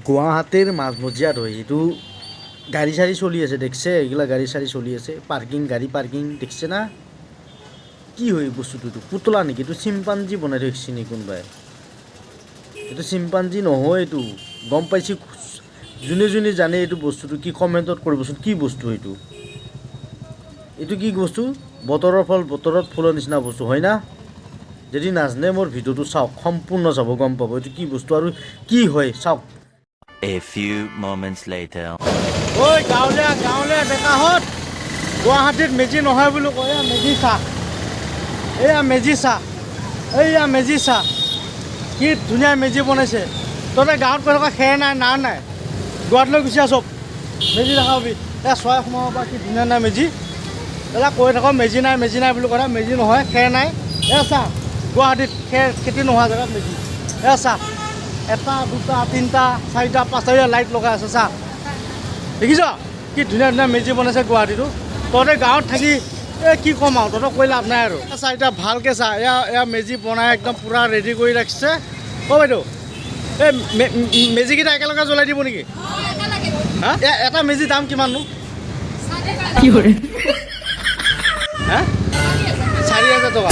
গুৱাহাটীৰ মাজমজিয়াত হয় এইটো গাড়ী চাড়ী চলি আছে দেখছে এইগিলা গাড়ী চাড়ী চলি আছে পাৰ্কিং গাড়ী পাৰ্কিং দেখছে না কি হয় বস্তুটো এইটো পুতলা নেকি এইটো চিম্পাঞ্জি বনাই ৰাখিছে নেকি কোনোবাই এইটো চিম্পাঞ্জি নহয় এইটো গম পাইছি যোনে যোনে জানে এইটো বস্তুটো কি কমেণ্টত কৰিবচোন কি বস্তু এইটো এইটো কি বস্তু বতৰৰ ফল বতৰত ফুলৰ নিচিনা বস্তু হয় না যদি নাজানে মোৰ ভিডিঅ'টো চাওক সম্পূৰ্ণ চাব গম পাব এইটো কি বস্তু আৰু কি হয় চাওক A few moments later. ঐ গাঁৱলীয়া ডেকাহঁত গুৱাহাটীত মেজি নহয় বুলি কয় মেজি চাহ এইয়া মেজি চাহ কি ধুনীয়া মেজি বনাইছে তহঁতে গাঁৱত কৈ থকা খেৰ নাই নাৰ নাই গুৱাহাটীলৈ গুচি আহ চব মেজি দেখাবি চৰাই সোমাব পৰা কি ধুনীয়া নাই মেজি দাদা কৈ থাকক মেজি নাই বুলি কয় মেজি নহয় খেৰ নাই চাহ গুৱাহাটীত খেৰ খেতি নোহোৱা জেগাত মেজি চাহ এটা দুটা তিনিটা চাৰিটা পাঁচটা লাইট লগাই আছে চাহ দেখিছ কি ধুনীয়া ধুনীয়া মেজি বনাইছে গুৱাহাটীটো তহঁতে গাঁৱত থাকি কি ক'ম আৰু তহঁতক কৈ লাভ নাই আৰু চাৰিটা ভালকৈ চা এয়া মেজি বনাই একদম পূৰা ৰেডি কৰি ৰাখিছে বাইদেউ এই মেজিকেইটা একেলগে জ্বলাই দিব নেকি হা এটা মেজি দাম কিমাননো হা 4,000 টকা